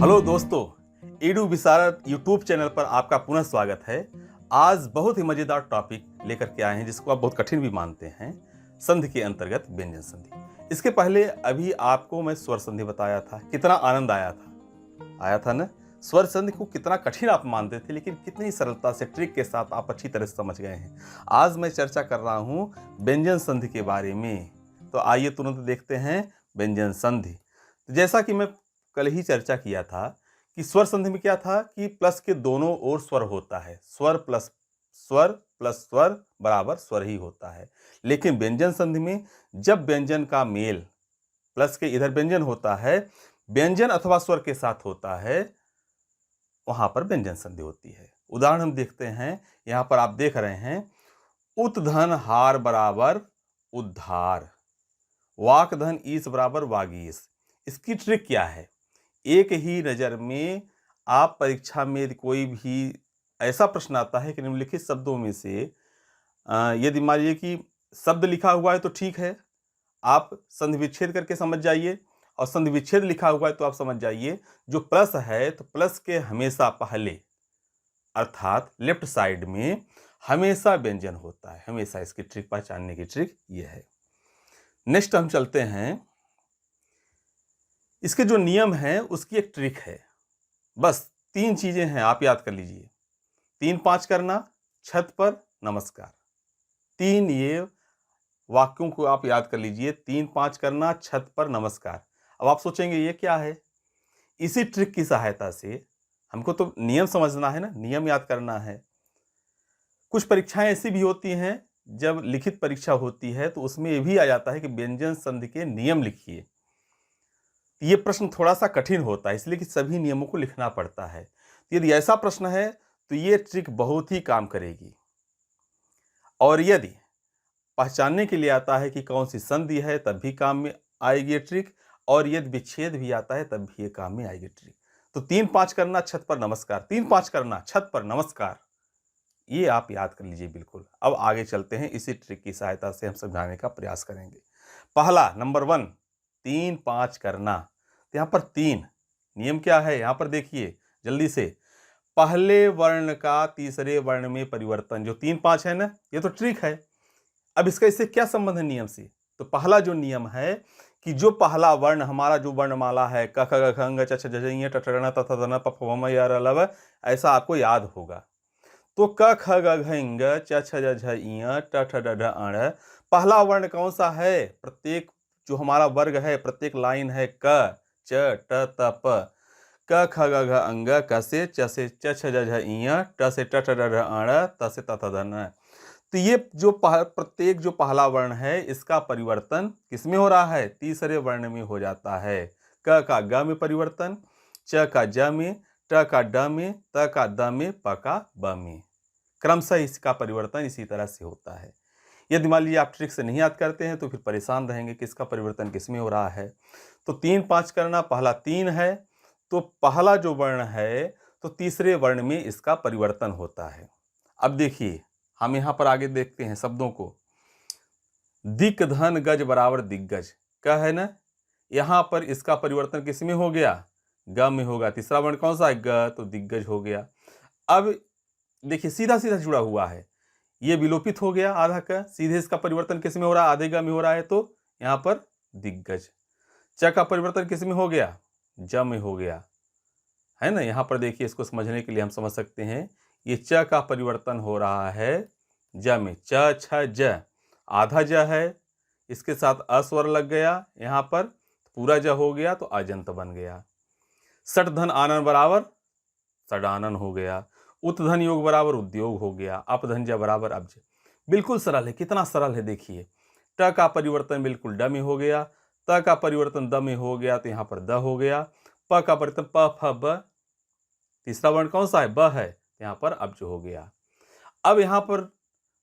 Hello दोस्तों, Edu विशारद YouTube channel पर आपका पुनः स्वागत है। आज बहुत ही मजेदार टॉपिक लेकर के आए हैं जिसको आप बहुत कठिन भी मानते हैं, संधि के अंतर्गत व्यंजन संधि। इसके पहले अभी आपको मैं स्वर संधि बताया था, कितना आनंद आया था ना। स्वर संधि को कितना कठिन आप मानते थे, लेकिन कितनी सरलता से ट्रिक के साथ आप अच्छी तरह से समझ गए हैं। आज मैं चर्चा कर रहा हूं व्यंजन संधि के बारे में, तो आइए तुरंत देखते हैं व्यंजन संधि। तो जैसा कि मैं कल ही चर्चा किया था कि स्वर संधि में क्या था कि प्लस के दोनों ओर स्वर होता है, स्वर प्लस स्वर बराबर स्वर ही होता है। लेकिन व्यंजन संधि में जब व्यंजन का मेल प्लस के इधर व्यंजन होता है, व्यंजन अथवा स्वर के साथ होता है, वहां पर व्यंजन संधि होती है। उदाहरण हम देखते हैं, यहां पर आप देख रहे हैं उत्धन हार बराबर उद्धार, वाकधन ईस बराबर वागीस। इसकी ट्रिक क्या है? एक ही नज़र में आप परीक्षा में कोई भी ऐसा प्रश्न आता है कि निम्नलिखित शब्दों में से यदि मान लीजिए कि शब्द लिखा हुआ है तो ठीक है, आप संधि विच्छेद करके समझ जाइए, और संधि विच्छेद लिखा हुआ है तो आप समझ जाइए जो प्लस है तो प्लस के हमेशा पहले अर्थात लेफ्ट साइड में हमेशा व्यंजन होता है, हमेशा। इसकी ट्रिक पहचानने की ट्रिक ये है। नेक्स्ट हम चलते हैं, इसके जो नियम है उसकी एक ट्रिक है। बस 3 चीजें हैं, आप याद कर लीजिए। 3-5 करना, छत पर नमस्कार। 3 ये वाक्यों को आप याद कर लीजिए। 3-5 करना, छत पर नमस्कार। अब आप सोचेंगे ये क्या है? इसी ट्रिक की सहायता से हमको तो नियम समझना है ना, नियम याद करना है। कुछ परीक्षाएं ऐसी भी होती हैं, जब लिखित परीक्षा होती है तो उसमें ये भी आ जाता है कि व्यंजन संधि के नियम लिखिए। ये प्रश्न थोड़ा सा कठिन होता है, इसलिए कि सभी नियमों को लिखना पड़ता है। यदि ऐसा प्रश्न है तो ये ट्रिक बहुत ही काम करेगी। और यदि पहचानने के लिए आता है कि कौन सी संधि है, तब भी काम में आएगी ये ट्रिक। और यदि विच्छेद भी आता है तब भी ये काम में आएगी ट्रिक। तो 3-5 करना, छत पर नमस्कार। 3-5 करना, छत पर नमस्कार, ये आप याद कर लीजिए बिल्कुल। अब आगे चलते हैं, इसी ट्रिक की सहायता से हम समझाने का प्रयास करेंगे। पहला नंबर 1, 3-5 करना। तो यहां पर 3 नियम क्या है, यहां पर देखिए जल्दी से। पहले वर्ण का तीसरे वर्ण में परिवर्तन, जो 3-5 है ना, ये तो ट्रिक है। अब इसका इससे क्या संबंध है नियम से? तो पहला जो नियम है कि जो पहला वर्ण हमारा जो वर्णमाला है, क ख ग घ ङ च छ ज झ ञ ट ठ ण त थ द न प फ ब म य र ल व, ऐसा आपको याद होगा। तो क ख ग घ ङ च छ ज झ ञ ट ठ ड ढ अण, पहला वर्ण कौन सा है? प्रत्येक जो हमारा वर्ग है, प्रत्येक लाइन है, क च ट त प। क ख ग घ अंग, क से च छ ज झ ञ, ट से ट ठ ड ढ अण, त से त थ द न। तो ये जो प्रत्येक जो पहला वर्ण है, इसका परिवर्तन किसमें हो रहा है? तीसरे वर्ण में हो जाता है। क का ग में परिवर्तन, च का ज में, ट का ड में, त का द में, प का ब में। क्रमशः इसका परिवर्तन इसी तरह से होता है। यदि मान लीजिए आप ट्रिक से नहीं याद करते हैं तो फिर परेशान रहेंगे कि इसका परिवर्तन किसमें हो रहा है। तो 3-5 करना, पहला 3 है तो पहला जो वर्ण है तो तीसरे वर्ण में इसका परिवर्तन होता है। अब देखिए, हम यहां पर आगे देखते हैं शब्दों को। दिक धन गज बराबर दिग्गज, क्या है ना, यहां पर इसका परिवर्तन किसमें हो गया? ग में होगा। तीसरा वर्ण कौन सा है? ग, तो दिग्गज हो गया। अब देखिए सीधा सीधा जुड़ा हुआ है, ये विलोपित हो गया आधा का, सीधे इसका परिवर्तन किस में हो रहा है? आधे ग में हो रहा है, तो यहां पर दिग्गज। च का परिवर्तन किस में हो गया? ज में हो गया, है ना। यहां पर देखिए, इसको समझने के लिए हम समझ सकते हैं, ये च का परिवर्तन हो रहा है ज में। च छ ज, आधा ज है, इसके साथ अस्वर लग गया, यहां पर पूरा ज हो गया तो अजंत बन गया। सठ धन आनन बराबर सडानन हो गया। उत्धन योग बराबर उद्योग हो गया। अपधन ज बराबर अब्ज। बिल्कुल सरल है, कितना सरल है देखिए। ट का परिवर्तन बिल्कुल ड में हो गया, त का परिवर्तन द में हो गया तो यहां पर द हो गया। प का परिवर्तन प फ ब, तीसरा वर्ण कौन सा है? ब है, यहां पर अब्ज हो गया। अब यहां पर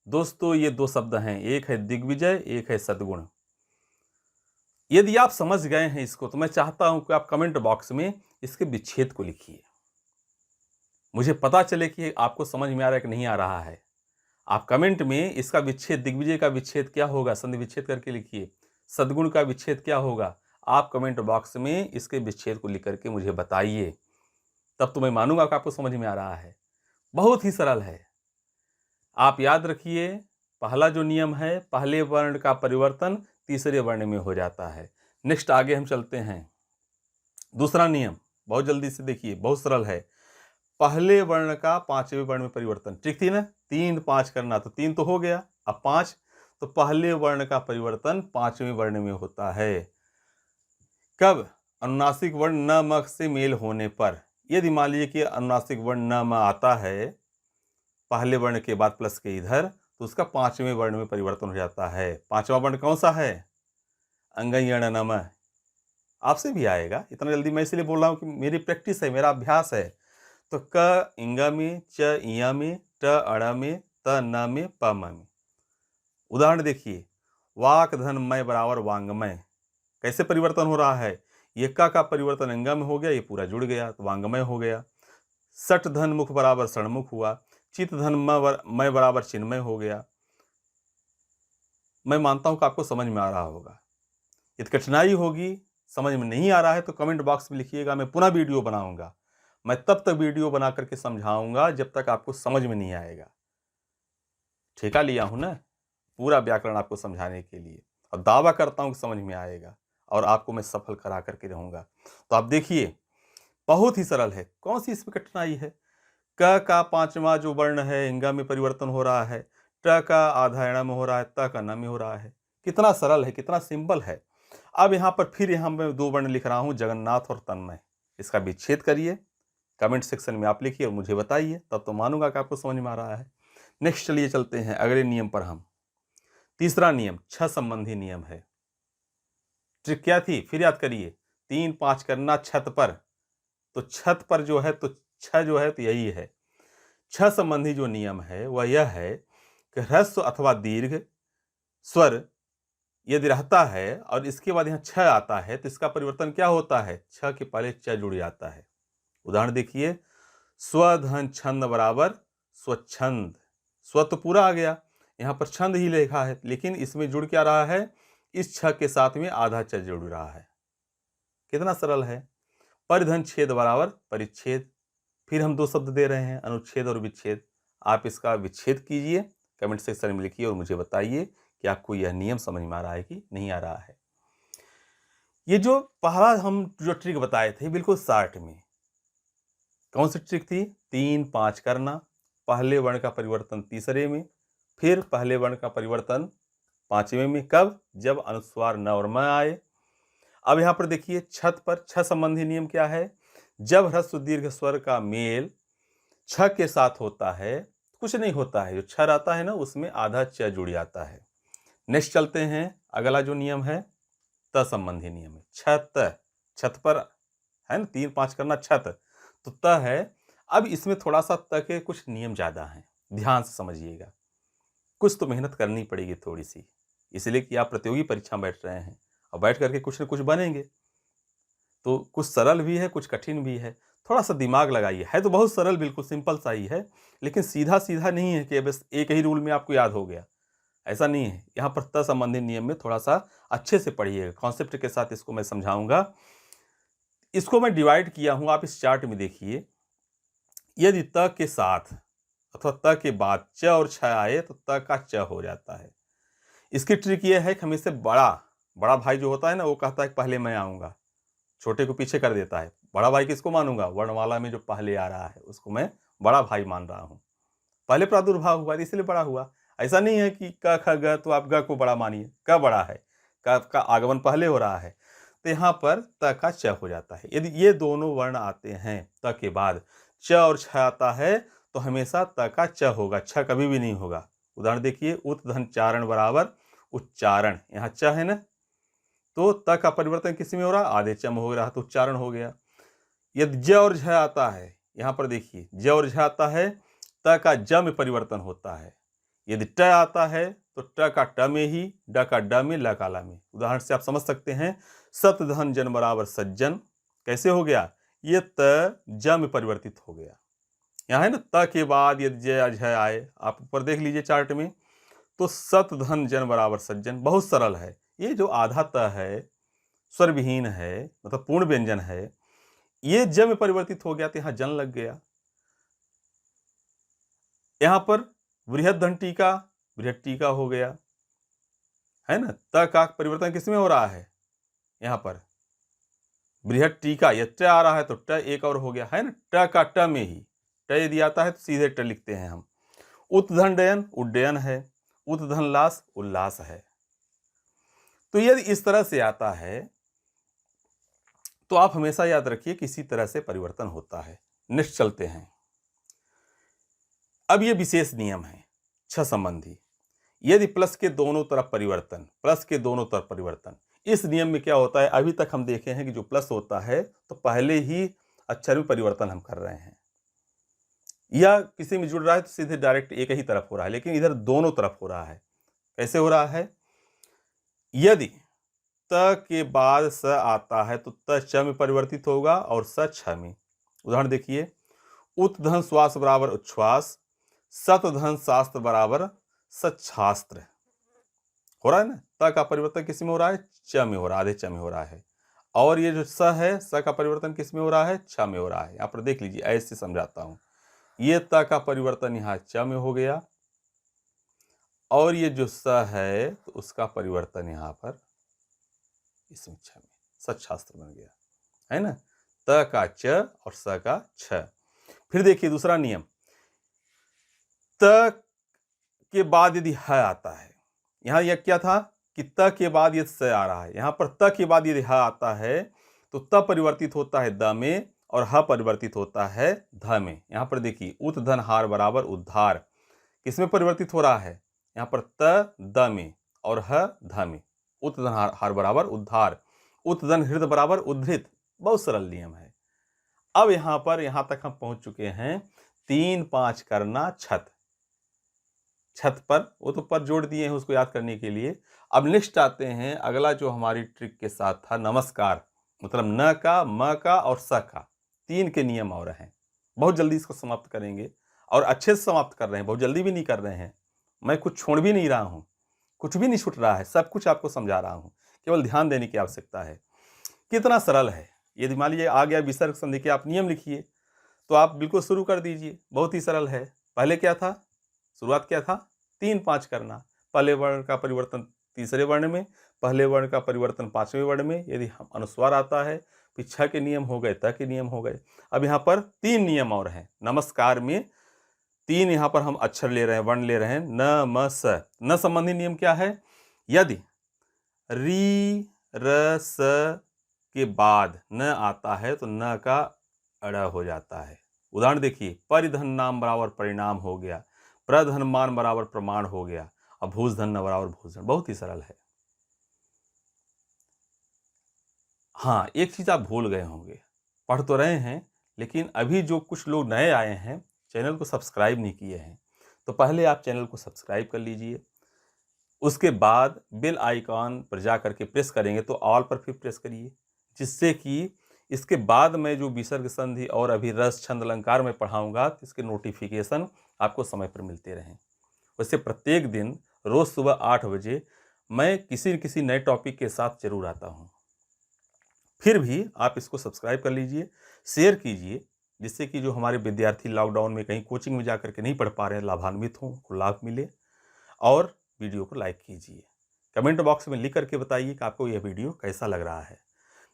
दोस्तों ये 2 शब्द हैं, एक है दिग्विजय, एक है सद्गुण। यदि आप समझ गए हैं इसको तो मैं चाहता हूं कि आप कमेंट बॉक्स में इसके विच्छेद को लिखिए, मुझे पता चले कि आपको समझ में आ रहा है कि नहीं आ रहा है। आप कमेंट में इसका विच्छेद, दिग्विजय का विच्छेद क्या होगा, संधि विच्छेद करके लिखिए। सद्गुण का विच्छेद क्या होगा, आप कमेंट बॉक्स में इसके विच्छेद को लिख करके मुझे बताइए। तब तो मैं मानूंगा कि आपको समझ में आ रहा है। बहुत ही सरल है। आप याद रखिए, पहला जो नियम है, पहले वर्ण का परिवर्तन तीसरे वर्ण में हो जाता है। नेक्स्ट आगे हम चलते हैं। दूसरा नियम बहुत जल्दी से देखिए, बहुत सरल है। पहले वर्ण का पांचवें वर्ण में परिवर्तन, ठीक थी ना, 3 5 करना, तो 3 तो हो गया, अब 5, तो पहले वर्ण का परिवर्तन पांचवें वर्ण में होता है। कब? अनुनासिक वर्ण न म से मेल होने पर। यदि मान लीजिए कि अनुनासिक वर्ण न म आता है पहले वर्ण के बाद प्लस के इधर, तो उसका पांचवें वर्ण में परिवर्तन हो जाता है। पांचवा वर्ण कौन सा है? अंगयण नम। आपसे भी आएगा, इतना जल्दी मैं इसलिए बोल रहा हूँ कि मेरी प्रैक्टिस है, मेरा अभ्यास है। तो क इंगा में, च इया में, ट अड़ में, त न में, प म में। उदाहरण देखिए, वाक धन मय बराबर वांगमय। कैसे परिवर्तन हो रहा है? ये का परिवर्तन अंगा में हो गया, ये पूरा जुड़ गया तो वांगमय हो गया। सट धन मुख बराबर षणमुख हुआ। चित धन मय बराबर चिन्मय हो गया। मैं मानता हूं कि आपको समझ में आ रहा होगा। यदि कठिनाई होगी, समझ में नहीं आ रहा है, तो कमेंट बॉक्स में लिखिएगा, मैं पुनः वीडियो बनाऊंगा। मैं तब तक वीडियो बना करके समझाऊंगा जब तक आपको समझ में नहीं आएगा। ठेका लिया हूं ना पूरा व्याकरण आपको समझाने के लिए, और दावा करता हूं कि समझ में आएगा और आपको मैं सफल करा करके रहूंगा। तो आप देखिए, बहुत ही सरल है, कौन सी इसमें कठिनाई है? क का पांचवा जो वर्ण है इंगा में परिवर्तन हो रहा है, ट का आधा ण में हो रहा है, त का न में हो रहा है। कितना सरल है, कितना सिंपल है। अब यहाँ पर फिर यहाँ मैं 2 वर्ण लिख रहा हूँ, जगन्नाथ और तन्मय। इसका विच्छेद करिए, कमेंट सेक्शन में आप लिखिए और मुझे बताइए, तब तो मानूंगा कि आपको समझ में आ रहा है। नेक्स्ट चलिए चलते हैं अगले नियम पर। हम तीसरा नियम छ संबंधी नियम है। ट्रिक क्या थी फिर याद करिए, 3 5 करना छत पर। तो छत पर जो है, तो छ जो है तो यही है। छ संबंधी जो नियम है वह यह है कि ह्रस्व अथवा दीर्घ स्वर यदि रहता है और इसके बाद यहाँ छ आता है, तो इसका परिवर्तन क्या होता है? छ के पहले च जुड़ जाता है। उदाहरण देखिए, स्वधन छंद बराबर स्वच्छंद। स्व तो पूरा आ गया, यहाँ पर छंद ही लिखा है, लेकिन इसमें जुड़ क्या रहा है? इस छ के साथ में आधा च जुड़ रहा है। कितना सरल है। परिधन छेद बराबर परिच्छेद। फिर हम 2 शब्द दे रहे हैं, अनुच्छेद और विच्छेद। आप इसका विच्छेद कीजिए, कमेंट सेक्शन में लिखिए और मुझे बताइए कि आपको यह नियम समझ में आ रहा है कि नहीं आ रहा है। ये जो पहला हम जो ट्रिक बताए थे बिल्कुल शॉर्ट में, कौन सी ट्रिक थी? 3 5 करना, पहले वर्ण का परिवर्तन तीसरे में, फिर पहले वर्ण का परिवर्तन पांचवें में। कब? जब अनुस्वार न और म आए। अब यहां पर देखिए, छत पर छ संबंधी नियम क्या है? जब ह्रस्व दीर्घ स्वर का मेल छ के साथ होता है, कुछ नहीं होता है, जो छ आता है ना उसमें आधा च जुड़ जाता है। नेक्स्ट चलते हैं, अगला जो नियम है त संबंधी नियम है। छत, छत पर है ना, 3 5 करना छत, तो त है। अब इसमें थोड़ा सा त के कुछ नियम ज्यादा हैं, ध्यान से समझिएगा। कुछ तो मेहनत करनी पड़ेगी थोड़ी सी, इसलिए कि आप प्रतियोगी परीक्षा में बैठ रहे हैं और बैठ करके कुछ न कुछ बनेंगे। तो कुछ सरल भी है, कुछ कठिन भी है, थोड़ा सा दिमाग लगाइए। है तो बहुत सरल, बिल्कुल सिंपल सा ही है, लेकिन सीधा सीधा नहीं है कि बस एक ही रूल में आपको याद हो गया, ऐसा नहीं है। यहाँ पर त संबंधी नियम में थोड़ा सा अच्छे से पढ़िएगा, कॉन्सेप्ट के साथ इसको मैं समझाऊंगा। इसको मैं डिवाइड किया हूं, आप इस चार्ट में देखिए। यदि त के साथ अथवा त के बाद च और छ आए तो त का च हो जाता है। इसकी ट्रिक ये है कि हमेशा बड़ा भाई जो होता है ना, वो कहता है पहले मैं आऊंगा, छोटे को पीछे कर देता है। बड़ा भाई किसको मानूंगा? वर्णमाला में जो पहले आ रहा है उसको मैं बड़ा भाई मान रहा हूं। पहले प्रादुर्भाव हुआ इसलिए बड़ा हुआ। ऐसा नहीं है कि क ख ग तो आप ग को बड़ा मानिए, क बड़ा है, क का आगमन पहले हो रहा है, तो यहाँ पर त का च हो जाता है। यदि ये दोनों वर्ण आते हैं, त के बाद च और छ आता है, तो हमेशा त का च होगा, छ कभी भी नहीं होगा। उदाहरण देखिए, उत धन चारण बराबर उच्चारण, यहाँ च है ना, तो त का परिवर्तन किस में हो रहा? आधे च में हो रहा, तो उच्चारण हो गया। यदि ज और झ आता है, यहाँ पर देखिए ज और झ आता है, त का ज में परिवर्तन होता है। यदि ट आता है तो ट का ट में ही, ड का ड में, ल का ला में। उदाहरण से आप समझ सकते हैं, सत धन जन बराबर सज्जन। कैसे हो गया? ये त ज में परिवर्तित हो गया। यहाँ है ना, त के बाद यदि ज झ आए, आप ऊपर देख लीजिए चार्ट में, तो सत धन जन बराबर सज्जन। बहुत सरल है। ये जो आधा त है, स्वर विहीन है, मतलब पूर्ण व्यंजन है, ये ज में परिवर्तित हो गया तो यहां जन लग गया। यहां पर बृहद धन टीका, बृहद टीका हो गया, है ना। त का परिवर्तन किसमें हो रहा है, यहां पर बृहद टीका, ये ट आ रहा है तो ट एक और हो गया, है ना। ट का ट में ही ट यदि आता है तो सीधे ट लिखते हैं हम। उत्धन डयन उड्डयन है, उत्धन लास उल्लास है। तो यदि इस तरह से आता है तो आप हमेशा याद रखिए किसी तरह से परिवर्तन होता है। नेक्स्ट चलते हैं। अब ये विशेष नियम है छ संबंधी। यदि प्लस के दोनों तरफ परिवर्तन, प्लस के दोनों तरफ परिवर्तन, इस नियम में क्या होता है, अभी तक हम देखे हैं कि जो प्लस होता है तो पहले ही अक्षर में परिवर्तन हम कर रहे हैं, या किसी में जुड़ रहा है तो सीधे डायरेक्ट एक ही तरफ हो रहा है, लेकिन इधर दोनों तरफ हो रहा है। कैसे हो रहा है, यदि त के बाद स आता है तो त च में परिवर्तित होगा और स छ में। उदाहरण देखिए, उत्धन श्वास बराबर उच्छ्वास, सतधन शास्त्र बराबर सच्छास्त्र। हो रहा है ना। त का परिवर्तन किस में हो रहा है, च में हो रहा है, आधे च में हो रहा है। और ये जो स है, स का परिवर्तन किस में हो रहा है, छ में हो रहा है। यहां पर देख लीजिए, ऐसे समझाता हूं। ये त का परिवर्तन यहां च में हो गया, और ये जो स है तो उसका परिवर्तन यहां पर इसमें छ में, सच्छास्त्र बन गया, है ना। त का च और स का छ। फिर देखिए दूसरा नियम, त के बाद यदि ह आता है, यहां यह क्या था कि त के बाद ये स आ रहा है, यहां पर त के बाद यदि ह आता है तो त परिवर्तित होता है द में और ह परिवर्तित होता है ध में। यहां पर देखिए, उत्धन हार बराबर उद्धार, किसमें परिवर्तित हो रहा है, यहां पर त द में और ह ध में। उत्धन हार बराबर उद्धार, उत्धन हृदय बराबर उद्धृत। बहुत सरल नियम है। अब यहां पर, यहां तक हम पहुंच चुके हैं, 3 5 करना छत, छत पर, वो तो पर जोड़ दिए हैं उसको याद करने के लिए। अब नेक्स्ट आते हैं, अगला जो हमारी ट्रिक के साथ था नमस्कार, मतलब न का, म का और स का, 3 के नियम और हैं। बहुत जल्दी इसको समाप्त करेंगे और अच्छे से समाप्त कर रहे हैं, बहुत जल्दी भी नहीं कर रहे हैं। मैं कुछ छोड़ भी नहीं रहा हूं, कुछ भी नहीं छूट रहा है, सब कुछ आपको समझा रहा हूं, केवल ध्यान देने की आवश्यकता है। कितना सरल है। यदि मान लीजिए आ गया विसर्ग संधि के आप नियम लिखिए, तो आप बिल्कुल शुरू कर दीजिए, बहुत ही सरल है। पहले क्या था, शुरुआत क्या था, 3 5 करना, पहले वर्ण का परिवर्तन तीसरे वर्ण में, पहले वर्ण का परिवर्तन 5वें वर्ण में। यदि हम अनुस्वार आता है तो छ के नियम हो गए, त के नियम हो गए। अब यहाँ पर 3 नियम और हैं। नमस्कार में 3 यहाँ पर हम अक्षर ले रहे हैं, वर्ण ले रहे हैं, न म स। न संबंधी नियम क्या है, यदि री र स के बाद न आता है तो न का अड़ हो जाता है। उदाहरण देखिए, परिधन नाम बराबर परिणाम हो गया, प्रधन मान बराबर प्रमाण हो गया, और भूषधन न बराबर भूषण। बहुत ही सरल है। हाँ, एक चीज आप भूल गए होंगे, पढ़ तो रहे हैं लेकिन अभी जो कुछ लोग नए आए हैं, चैनल को सब्सक्राइब नहीं किए हैं, तो पहले आप चैनल को सब्सक्राइब कर लीजिए। उसके बाद बेल आइकॉन पर जा करके प्रेस करेंगे तो ऑल पर फिर प्रेस करिए, जिससे कि इसके बाद मैं जो विसर्ग संधि और अभी रस छंद अलंकार में पढ़ाऊंगा तो इसके नोटिफिकेशन आपको समय पर मिलते रहें। वैसे प्रत्येक दिन रोज सुबह 8 बजे मैं किसी न किसी नए टॉपिक के साथ जरूर आता हूँ। फिर भी आप इसको सब्सक्राइब कर लीजिए, शेयर कीजिए, जिससे कि जो हमारे विद्यार्थी लॉकडाउन में कहीं कोचिंग में जा करके नहीं पढ़ पा रहे हैं, लाभान्वित हों, उनको लाभ मिले। और वीडियो को लाइक कीजिए, कमेंट बॉक्स में लिख करके बताइए कि आपको यह वीडियो कैसा लग रहा है।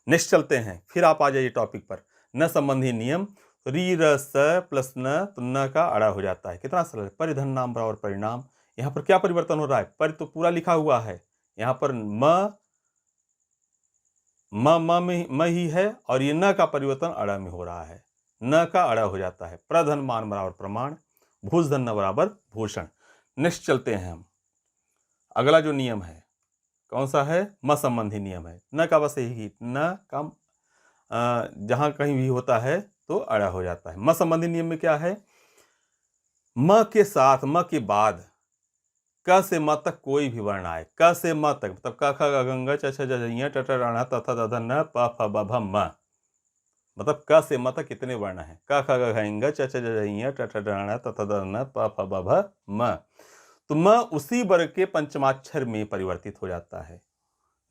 नेक्स्ट चलते हैं, फिर आप आ जाइए टॉपिक पर। न संबंधी नियम, री र स प्लस न, तो न का अड़ा हो जाता है। कितना सरल है, परिधन नाम बराबर परिणाम। यहाँ पर क्या परिवर्तन हो रहा है, पर तो पूरा लिखा हुआ है, यहाँ पर म ही है, और ये न का परिवर्तन अड़ा में हो रहा है, न का अड़ा हो जाता है। प्रधन मान बराबर प्रमाण, भूषधन न बराबर भूषण। नेक्स्ट चलते हैं हम, अगला जो नियम है कौन सा है, म संबंधी नियम है। न का बस यही, न का जहां कहीं भी होता है तो अड़ा हो जाता है। म संबंधी नियम में क्या है, म के साथ, म के बाद क से म तक कोई भी वर्ण आए, क से म तक, मतलब क ख ग घ ङ च छ ज झ ञ ट ट ण त थ द ध न प फ ब भ म, मतलब क से म तक कितने वर्ण हैं, क ख ग घ ङ च छ ज झ ञ ट ट ण त थ द न प फ ब भ म। तो म उसी वर्ग के पंचमाक्षर में परिवर्तित हो जाता है।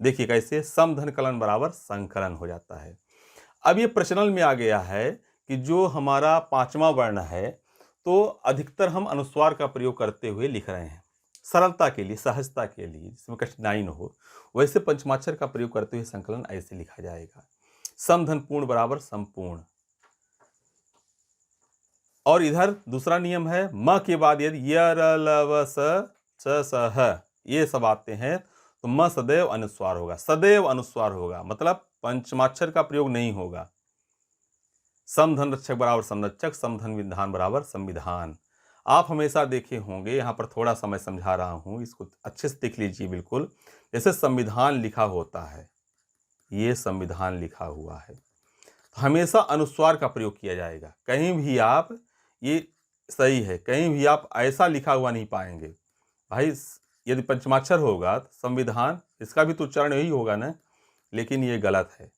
देखिए कैसे, समधन कलन बराबर संकलन हो जाता है। अब ये प्रचलन में आ गया है कि जो हमारा 5वां वर्ण है तो अधिकतर हम अनुस्वार का प्रयोग करते हुए लिख रहे हैं, सरलता के लिए, सहजता के लिए, जिसमें कठिनाई न हो। वैसे पंचमाक्षर का प्रयोग करते हुए संकलन ऐसे लिखा जाएगा, समधन पूर्ण बराबर संपूर्ण। और इधर दूसरा नियम है, म के बाद यदि य र ल व स च स ह ये सब आते हैं तो म सदैव अनुस्वार होगा, सदैव अनुस्वार होगा, मतलब पंचमाक्षर का प्रयोग नहीं होगा। समधन रक्षक बराबर संरक्षक, समधन विधान बराबर संविधान। आप हमेशा देखे होंगे, यहाँ पर थोड़ा सा मैं समझा रहा हूँ, इसको अच्छे से देख लीजिए। बिल्कुल जैसे संविधान लिखा होता है, ये संविधान लिखा हुआ है, तो हमेशा अनुस्वार का प्रयोग किया जाएगा। कहीं भी आप, ये सही है, कहीं भी आप ऐसा लिखा हुआ नहीं पाएंगे। भाई यदि पंचमाक्षर होगा तो संविधान, इसका भी तो उच्चारण यही होगा ना, लेकिन ये गलत है।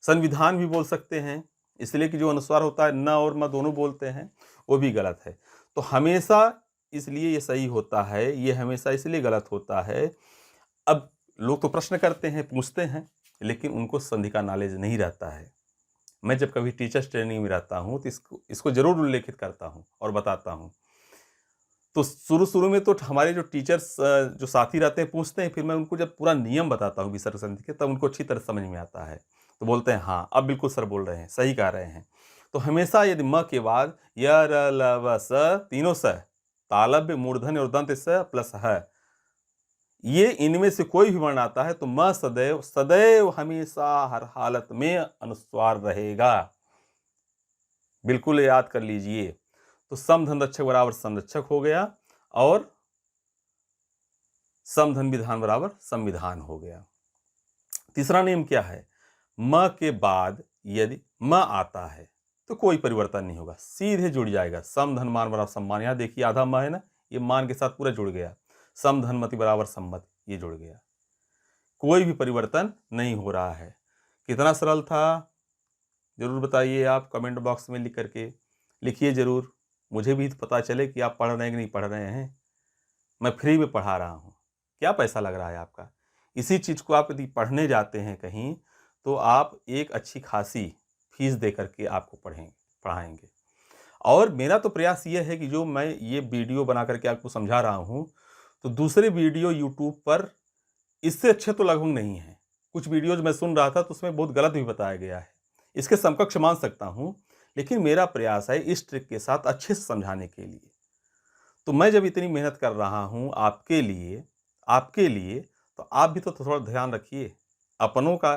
संविधान भी बोल सकते हैं, इसलिए कि जो अनुस्वार होता है न और म दोनों बोलते हैं, वो भी गलत है। तो हमेशा इसलिए ये सही होता है, ये हमेशा इसलिए गलत होता है। अब लोग तो प्रश्न करते हैं, पूछते हैं, लेकिन उनको संधि का नॉलेज नहीं रहता है। मैं जब कभी टीचर्स ट्रेनिंग में रहता हूँ तो इसको जरूर उल्लेखित करता हूँ और बताता हूँ। तो शुरू में तो हमारे जो टीचर्स जो साथी रहते हैं पूछते हैं, फिर मैं उनको जब पूरा नियम बताता हूँ विसर्ग संधि के, तब उनको अच्छी तरह समझ में आता है। तो बोलते हैं हाँ अब बिल्कुल सर बोल रहे हैं, सही कह रहे हैं। तो हमेशा यदि म के बाद य र ल व स तीनों स, तालव्य मूर्धन्य और दंत स प्लस ह, ये इनमें से कोई भी वर्ण आता है तो म सदैव सदैव हमेशा हर हालत में अनुस्वार रहेगा। बिल्कुल याद कर लीजिए। तो समधन रक्षक बराबर संरक्षक हो गया और समधन विधान बराबर संविधान हो गया। तीसरा नियम क्या है, म के बाद यदि म आता है तो कोई परिवर्तन नहीं होगा, सीधे जुड़ जाएगा। समधन मान बराबर सम्मान, यहाँ देखिए आधा म है ना, ये मान के साथ पूरा जुड़ गया। समधनमति बराबर सम्मति, ये जुड़ गया, कोई भी परिवर्तन नहीं हो रहा है। कितना सरल था, जरूर बताइए आप कमेंट बॉक्स में लिख करके, लिखिए जरूर, मुझे भी पता चले कि आप पढ़ रहे हैं कि नहीं पढ़ रहे हैं। मैं फ्री में पढ़ा रहा हूँ, क्या पैसा लग रहा है आपका। इसी चीज़ को आप यदि पढ़ने जाते हैं कहीं तो आप एक अच्छी खासी फीस दे करके आपको पढ़ाएंगे। और मेरा तो प्रयास ये है कि जो मैं ये वीडियो बना करके आपको समझा रहा हूँ, तो दूसरे वीडियो यूट्यूब पर इससे अच्छे तो लगभग नहीं है। कुछ वीडियोज मैं सुन रहा था तो उसमें बहुत गलत भी बताया गया है, इसके समकक्ष मान सकता हूँ, लेकिन मेरा प्रयास है इस ट्रिक के साथ अच्छे से समझाने के लिए। तो मैं जब इतनी मेहनत कर रहा हूँ आपके लिए तो आप भी तो थोड़ा ध्यान रखिए, अपनों का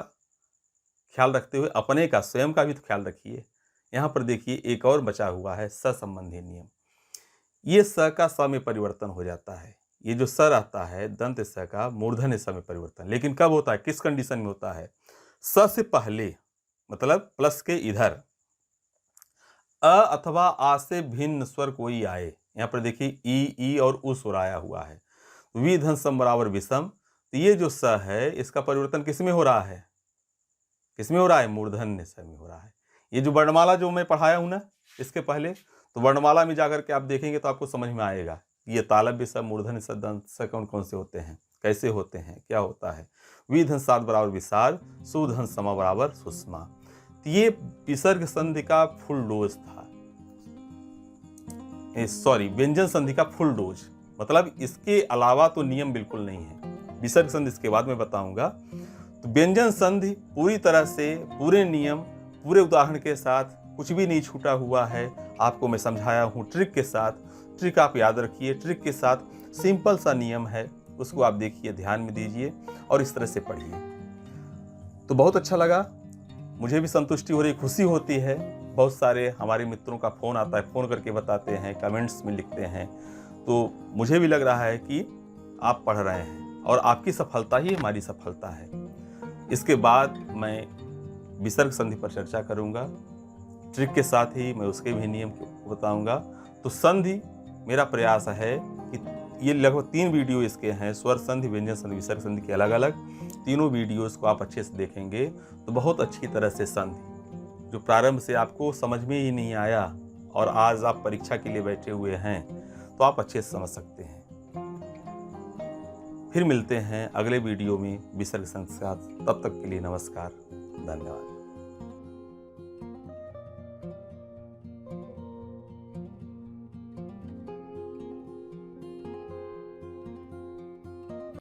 ख्याल रखते हुए अपने का, स्वयं का भी तो ख्याल रखिए। यहाँ पर देखिए एक और बचा हुआ है स संबंधी नियम। ये स का स में परिवर्तन हो जाता है, ये जो स रहता है दंत स का मूर्धन्य स में परिवर्तन, लेकिन कब होता है, किस कंडीशन में होता है, स से पहले, मतलब प्लस के इधर अ अथवा आ से भिन्न स्वर कोई आए। यहाँ पर देखिए ई और उ स्वर आया हुआ है, वि धन सम बराबर विषम। तो ये जो स है इसका परिवर्तन किस में हो रहा है, किसमें हो रहा है, मूर्धन्य स में हो रहा है। ये जो वर्णमाला जो मैं पढ़ाया हूं ना इसके पहले, तो वर्णमाला में जाकर के आप देखेंगे तो आपको समझ में आएगा ये तालव्य स, मूर्धन्य स, दंत स कौन कौन से होते हैं, कैसे होते हैं, क्या होता है। विधन सात बराबर विसार, सुधन समा बराबर सुषमा। तो ये विसर्ग संधि का फुल डोज था, सॉरी व्यंजन संधि का फुल डोज, मतलब इसके अलावा तो नियम बिल्कुल नहीं है। विसर्ग संधि इसके बाद में बताऊंगा। तो व्यंजन संधि पूरी तरह से, पूरे नियम, पूरे उदाहरण के साथ, कुछ भी नहीं छूटा हुआ है, आपको मैं समझाया हूँ ट्रिक के साथ। ट्रिक आप याद रखिए, ट्रिक के साथ सिंपल सा नियम है, उसको आप देखिए, ध्यान में दीजिए और इस तरह से पढ़िए। तो बहुत अच्छा लगा, मुझे भी संतुष्टि हो रही, खुशी होती है। बहुत सारे हमारे मित्रों का फ़ोन आता है, फ़ोन करके बताते हैं, कमेंट्स में लिखते हैं, तो मुझे भी लग रहा है कि आप पढ़ रहे हैं और आपकी सफलता ही हमारी सफलता है। इसके बाद मैं विसर्ग संधि पर चर्चा करूंगा, ट्रिक के साथ ही मैं उसके भी नियम को बताऊंगा। तो संधि मेरा प्रयास है कि ये लगभग 3 वीडियो इसके हैं, स्वर संधि, व्यंजन संधि, विसर्ग संधि के अलग अलग तीनों वीडियोस को आप अच्छे से देखेंगे तो बहुत अच्छी तरह से संधि, जो प्रारंभ से आपको समझ में ही नहीं आया और आज आप परीक्षा के लिए बैठे हुए हैं, तो आप अच्छे से समझ सकते हैं। फिर मिलते हैं अगले वीडियो में विसर्ग संधि के साथ, तब तक के लिए नमस्कार, धन्यवाद।